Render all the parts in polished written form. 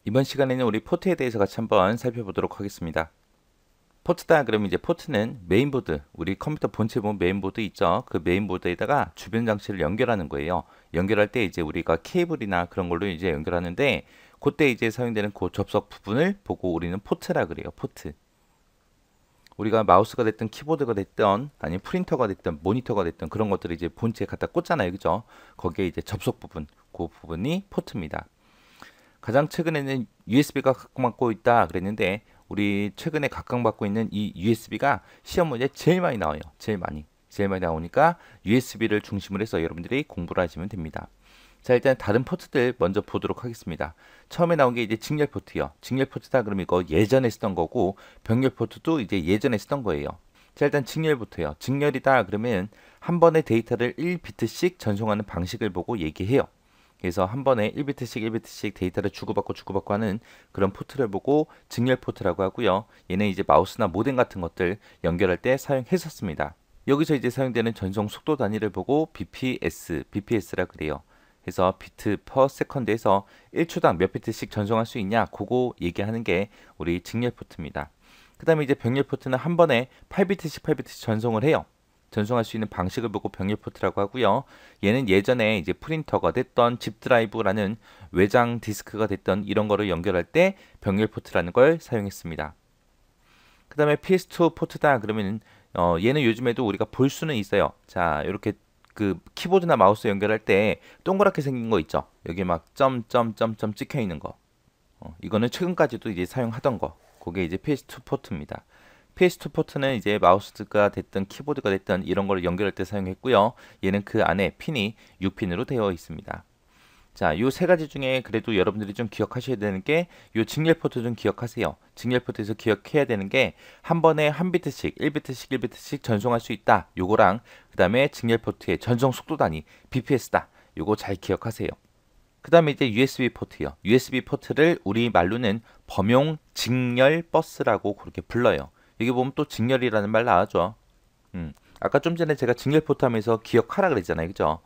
이번 시간에는 우리 포트에 대해서 같이 한번 살펴보도록 하겠습니다. 포트다 그러면 이제 포트는 메인보드, 우리 컴퓨터 본체 보면 메인보드 있죠. 그 메인보드에다가 주변 장치를 연결하는 거예요. 연결할 때 이제 우리가 케이블이나 그런 걸로 이제 연결하는데 그때 이제 사용되는 그 접속 부분을 보고 우리는 포트라 그래요. 포트. 우리가 마우스가 됐든 키보드가 됐든 아니면 프린터가 됐든 모니터가 됐든 그런 것들을 이제 본체에 갖다 꽂잖아요. 그죠? 거기에 이제 접속 부분, 그 부분이 포트입니다. 가장 최근에는 USB가 각광받고 있다 그랬는데 우리 최근에 각광받고 있는 이 USB가 시험 문제에 제일 많이 나와요. 제일 많이 나오니까 USB를 중심으로 해서 여러분들이 공부를 하시면 됩니다. 자, 일단 다른 포트들 먼저 보도록 하겠습니다. 처음에 나온 게 이제 직렬 포트요. 직렬 포트다 그러면 이거 예전에 쓰던 거고 병렬 포트도 이제 예전에 쓰던 거예요. 자, 일단 직렬부터요. 직렬이다 그러면 한 번에 데이터를 1비트씩 전송하는 방식을 보고 얘기해요. 그래서 한 번에 1비트씩 1비트씩 데이터를 주고받고 하는 그런 포트를 보고 직렬 포트라고 하고요. 얘는 이제 마우스나 모뎀 같은 것들 연결할 때 사용했었습니다. 여기서 이제 사용되는 전송 속도 단위를 보고 BPS라 그래요. 그래서 비트 퍼 세컨드에서 1초당 몇 비트씩 전송할 수 있냐 그거 얘기하는 게 우리 직렬 포트입니다. 그 다음에 이제 병렬 포트는 한 번에 8비트씩 전송을 해요. 전송할 수 있는 방식을 보고 병렬 포트라고 하고요. 얘는 예전에 이제 프린터가 됐던 집 드라이브라는 외장 디스크가 됐던 이런 거를 연결할 때 병렬 포트라는 걸 사용했습니다. 그 다음에 PS2 포트다 그러면 얘는 요즘에도 우리가 볼 수는 있어요. 자, 이렇게 그 키보드나 마우스 연결할 때 동그랗게 생긴 거 있죠. 여기 막 점점점점 찍혀 있는 거. 이거는 최근까지도 이제 사용하던 거. 그게 이제 PS2 포트입니다. PS2 포트는 이제 마우스가 됐든 키보드가 됐든 이런 거를 연결할 때 사용했고요. 얘는 그 안에 핀이 6핀으로 되어 있습니다. 자, 요 세 가지 중에 그래도 여러분들이 좀 기억하셔야 되는 게 요 직렬 포트 좀 기억하세요. 직렬 포트에서 기억해야 되는 게 한 번에 한 비트씩 1비트씩 전송할 수 있다. 요거랑 그다음에 직렬 포트의 전송 속도 단위 BPS다. 요거 잘 기억하세요. 그다음에 이제 USB 포트요. USB 포트를 우리 말로는 범용 직렬 버스라고 그렇게 불러요. 여기 보면 또 직렬이라는 말 나왔죠. 아까 좀 전에 제가 직렬 포트 하면서 기억하라 그랬잖아요. 그죠?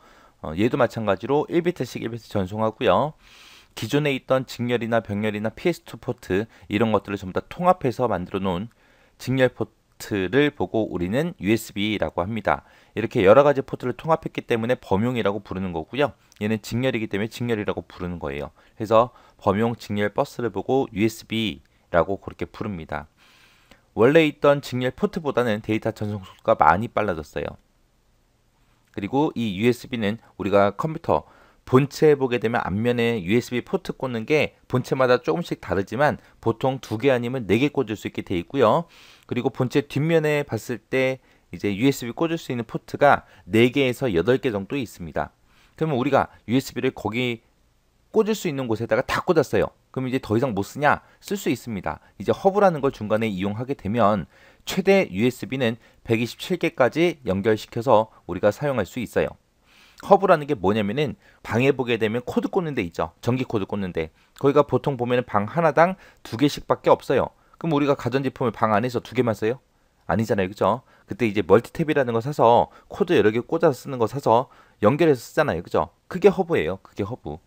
얘도 마찬가지로 1비트씩 1비트 전송하고요. 기존에 있던 직렬이나 병렬이나 PS2 포트 이런 것들을 전부 다 통합해서 만들어 놓은 직렬 포트를 보고 우리는 USB라고 합니다. 이렇게 여러 가지 포트를 통합했기 때문에 범용이라고 부르는 거고요. 얘는 직렬이기 때문에 직렬이라고 부르는 거예요. 그래서 범용 직렬 버스를 보고 USB라고 그렇게 부릅니다. 원래 있던 직렬 포트보다는 데이터 전송 속도가 많이 빨라졌어요. 그리고 이 USB는 우리가 컴퓨터 본체에 보게 되면 앞면에 USB 포트 꽂는 게 본체마다 조금씩 다르지만 보통 2개 아니면 4개 꽂을 수 있게 돼 있고요. 그리고 본체 뒷면에 봤을 때 이제 USB 꽂을 수 있는 포트가 4개에서 8개 정도 있습니다. 그러면 우리가 USB를 거기 꽂을 수 있는 곳에다가 다 꽂았어요. 그럼 이제 더 이상 못 쓰냐? 쓸 수 있습니다. 이제 허브라는 걸 중간에 이용하게 되면 최대 USB는 127개까지 연결시켜서 우리가 사용할 수 있어요. 허브라는 게 뭐냐면은 방에 보게 되면 코드 꽂는 데 있죠. 전기 코드 꽂는 데. 거기가 보통 보면은 방 하나당 2개씩밖에 없어요. 그럼 우리가 가전제품을 방 안에서 2개만 써요? 아니잖아요. 그죠? 그때 이제 멀티탭이라는 거 사서 코드 여러 개 꽂아서 쓰는 거 사서 연결해서 쓰잖아요. 그죠? 그게 허브예요. 그게 허브.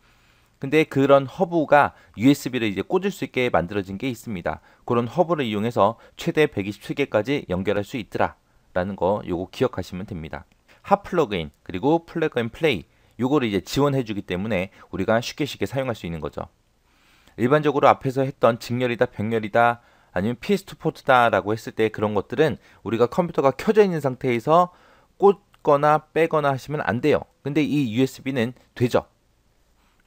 근데 그런 허브가 USB를 이제 꽂을 수 있게 만들어진 게 있습니다. 그런 허브를 이용해서 최대 127개까지 연결할 수 있더라 라는 거 요거 기억하시면 됩니다. 핫 플러그인 그리고 플러그 앤 플레이 요거를 이제 지원해 주기 때문에 우리가 쉽게 사용할 수 있는 거죠. 일반적으로 앞에서 했던 직렬이다 병렬이다 아니면 PS2 포트다 라고 했을 때 그런 것들은 우리가 컴퓨터가 켜져 있는 상태에서 꽂거나 빼거나 하시면 안 돼요. 근데 이 USB는 되죠.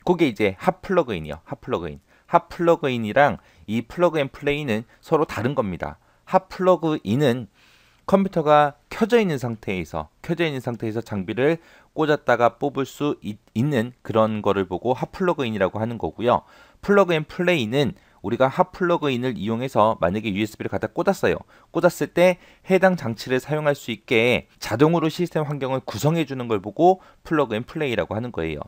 그게 이제 핫 플러그인이요. 핫 플러그인. 핫 플러그인이랑 이 플러그 앤 플레이는 서로 다른 겁니다. 핫 플러그인은 컴퓨터가 켜져 있는 상태에서 장비를 꽂았다가 뽑을 수 있는 그런 거를 보고 핫 플러그인이라고 하는 거고요. 플러그 앤 플레이는 우리가 핫 플러그인을 이용해서 만약에 USB를 갖다 꽂았어요. 꽂았을 때 해당 장치를 사용할 수 있게 자동으로 시스템 환경을 구성해 주는 걸 보고 플러그 앤 플레이라고 하는 거예요.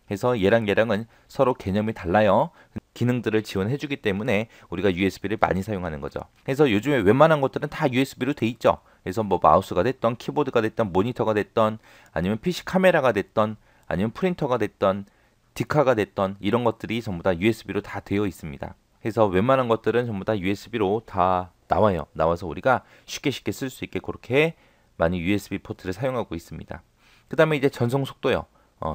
그래서 얘랑은 서로 개념이 달라요. 기능들을 지원해 주기 때문에 우리가 USB를 많이 사용하는 거죠. 그래서 요즘에 웬만한 것들은 다 USB로 돼 있죠. 그래서 뭐 마우스가 됐던 키보드가 됐던 모니터가 됐던 아니면 PC 카메라가 됐던 아니면 프린터가 됐던 디카가 됐던 이런 것들이 전부 다 USB로 다 되어 있습니다. 그래서 웬만한 것들은 전부 다 USB로 다 나와요. 나와서 우리가 쉽게 쓸 수 있게 그렇게 많이 USB 포트를 사용하고 있습니다. 그 다음에 이제 전송 속도요.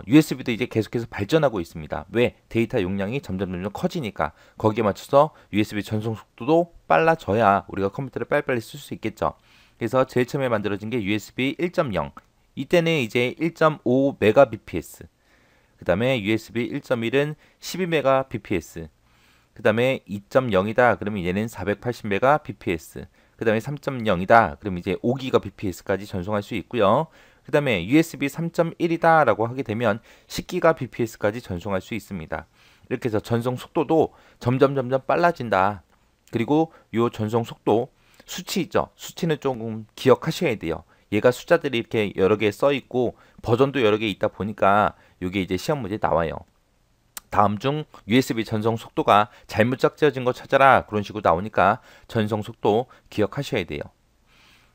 USB도 이제 계속해서 발전하고 있습니다. 왜? 데이터 용량이 점점 커지니까 거기에 맞춰서 USB 전송 속도도 빨라져야 우리가 컴퓨터를 빨리빨리 쓸 수 있겠죠. 그래서 제일 처음에 만들어진 게 USB 1.0. 이때는 이제 1.5 Mbps. 그 다음에 USB 1.1은 12 Mbps. 그 다음에 2.0이다. 그러면 얘는 480 Mbps. 그 다음에 3.0이다. 그럼 이제 5GBps까지 전송할 수 있고요. 그 다음에 USB 3.1이다 라고 하게 되면 10GBps까지 전송할 수 있습니다. 이렇게 해서 전송 속도도 점점 빨라진다. 그리고 이 전송 속도 수치 있죠. 수치는 조금 기억하셔야 돼요. 얘가 숫자들이 이렇게 여러 개 써 있고 버전도 여러 개 있다 보니까 이게 이제 시험 문제에 나와요. 다음 중 USB 전송 속도가 잘못 적재진 거 찾아라 그런 식으로 나오니까 전송 속도 기억하셔야 돼요.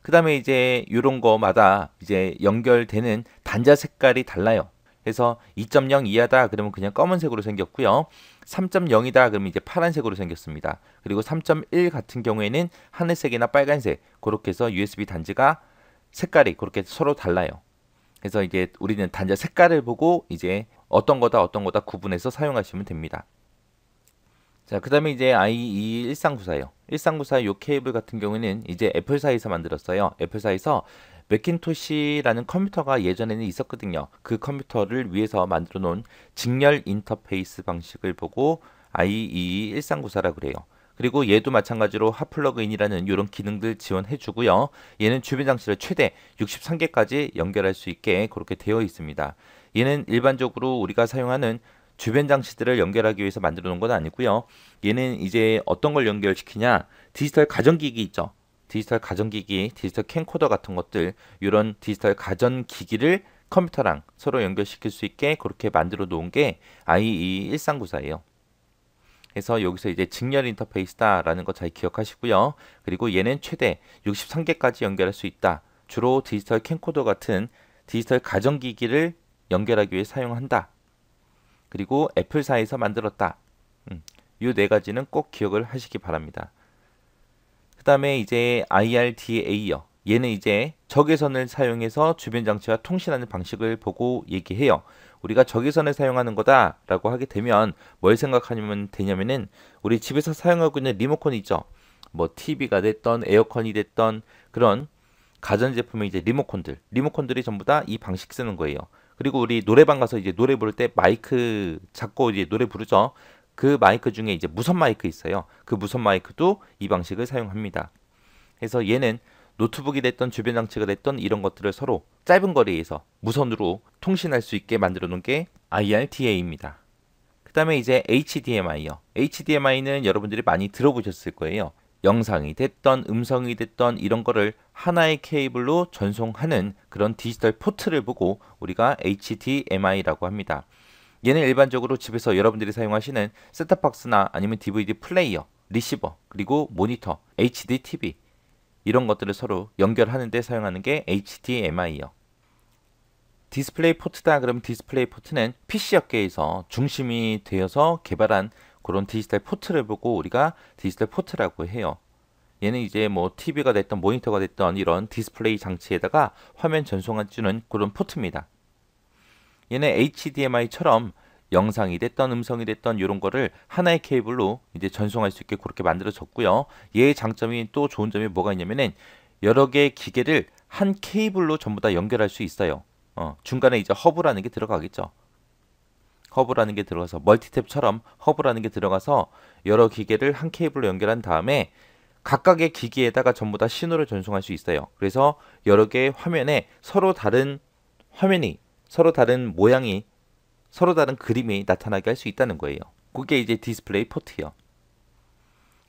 그 다음에 이제 이런 거마다 이제 연결되는 단자 색깔이 달라요. 그래서 2.0 이하다 그러면 그냥 검은색으로 생겼고요. 3.0이다 그러면 이제 파란색으로 생겼습니다. 그리고 3.1 같은 경우에는 하늘색이나 빨간색 그렇게 해서 USB 단지가 색깔이 그렇게 서로 달라요. 그래서 이제 우리는 단자 색깔을 보고 이제 어떤 거다 구분해서 사용하시면 됩니다. 자, 그 다음에 이제 IE1394요. 1394 요 케이블 같은 경우에는 이제 애플사에서 만들었어요. 애플사에서 맥킨토시라는 컴퓨터가 예전에는 있었거든요. 그 컴퓨터를 위해서 만들어 놓은 직렬 인터페이스 방식을 보고 IE1394라고 그래요. 그리고 얘도 마찬가지로 핫플러그인이라는 이런 기능들 지원해 주고요. 얘는 주변 장치를 최대 63개까지 연결할 수 있게 그렇게 되어 있습니다. 얘는 일반적으로 우리가 사용하는 주변 장치들을 연결하기 위해서 만들어 놓은 건 아니고요. 얘는 이제 어떤 걸 연결시키냐? 디지털 가전기기 있죠. 디지털 가전기기, 디지털 캠코더 같은 것들 이런 디지털 가전기기를 컴퓨터랑 서로 연결시킬 수 있게 그렇게 만들어 놓은 게 IE1394예요. 그래서 여기서 이제 직렬 인터페이스다라는 거 잘 기억하시고요. 그리고 얘는 최대 63개까지 연결할 수 있다. 주로 디지털 캠코더 같은 디지털 가전기기를 연결하기 위해 사용한다. 그리고 애플사에서 만들었다. 이 네 가지는 꼭 기억을 하시기 바랍니다. 그 다음에 이제 IRDA요. 얘는 이제 적외선을 사용해서 주변 장치와 통신하는 방식을 보고 얘기해요. 우리가 적외선을 사용하는 거다 라고 하게 되면 뭘 생각하면 되냐면은 우리 집에서 사용하고 있는 리모컨 있죠. 뭐 TV가 됐던 에어컨이 됐던 그런 가전제품의 이제 리모컨들이 전부 다 이 방식 쓰는 거예요. 그리고 우리 노래방 가서 이제 노래 부를 때 마이크 잡고 이제 노래 부르죠. 그 마이크 중에 이제 무선 마이크 있어요. 그 무선 마이크도 이 방식을 사용합니다. 그래서 얘는 노트북이 됐던 주변 장치가 됐던 이런 것들을 서로 짧은 거리에서 무선으로 통신할 수 있게 만들어 놓은 게 IRDA입니다. 그 다음에 이제 HDMI요. HDMI는 여러분들이 많이 들어보셨을 거예요. 영상이 됐던 음성이 됐던 이런 거를 하나의 케이블로 전송하는 그런 디지털 포트를 보고 우리가 HDMI라고 합니다. 얘는 일반적으로 집에서 여러분들이 사용하시는 셋탑박스나 아니면 DVD 플레이어, 리시버, 그리고 모니터, HD TV 이런 것들을 서로 연결하는 데 사용하는 게 HDMI요. 디스플레이 포트다 그러면 디스플레이 포트는 PC 업계에서 중심이 되어서 개발한 그런 디지털 포트를 보고 우리가 디지털 포트라고 해요. 얘는 이제 뭐 TV가 됐던 모니터가 됐던 이런 디스플레이 장치에다가 화면 전송해주는 그런 포트입니다. 얘는 HDMI처럼 영상이 됐던 음성이 됐던 이런 거를 하나의 케이블로 이제 전송할 수 있게 그렇게 만들어졌고요. 얘의 장점이 또 좋은 점이 뭐가 있냐면은 여러 개의 기계를 한 케이블로 전부 다 연결할 수 있어요. 중간에 이제 허브라는 게 들어가겠죠. 허브라는 게 들어가서 멀티탭처럼 허브라는 게 들어가서 여러 기계를 한 케이블로 연결한 다음에 각각의 기기에다가 전부 다 신호를 전송할 수 있어요. 그래서 여러 개의 화면에 서로 다른 화면이 서로 다른 모양이 서로 다른 그림이 나타나게 할 수 있다는 거예요. 그게 이제 디스플레이 포트요.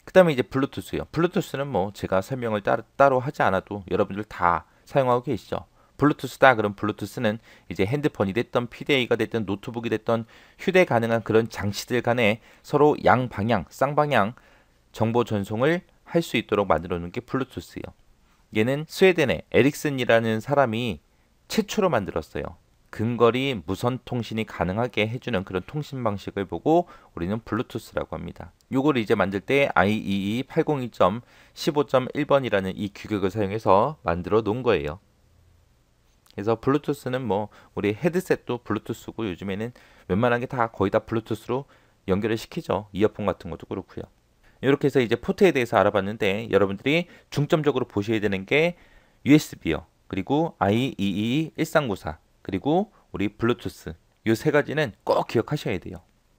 그 다음에 이제 블루투스요. 블루투스는 뭐 제가 설명을 따로 하지 않아도 여러분들 다 사용하고 계시죠. 블루투스다 그럼 블루투스는 이제 핸드폰이 됐던 PDA가 됐던 노트북이 됐던 휴대 가능한 그런 장치들 간에 서로 양방향, 쌍방향 정보 전송을 할 수 있도록 만들어 놓은 게 블루투스예요. 얘는 스웨덴의 에릭슨이라는 사람이 최초로 만들었어요. 근거리 무선 통신이 가능하게 해주는 그런 통신 방식을 보고 우리는 블루투스라고 합니다. 요걸 이제 만들 때 IEEE 802.15.1번이라는 이 규격을 사용해서 만들어 놓은 거예요. 그래서 블루투스는 뭐 우리 헤드셋도 블루투스고 요즘에는 웬만한 게 다 거의 다 블루투스로 연결을 시키죠. 이어폰 같은 것도 그렇고요. 이렇게 해서 이제 포트에 대해서 알아봤는데 여러분들이 중점적으로 보셔야 되는 게 USB요. 그리고 IEEE 1394 그리고 우리 블루투스 이 세 가지는 꼭 기억하셔야 돼요.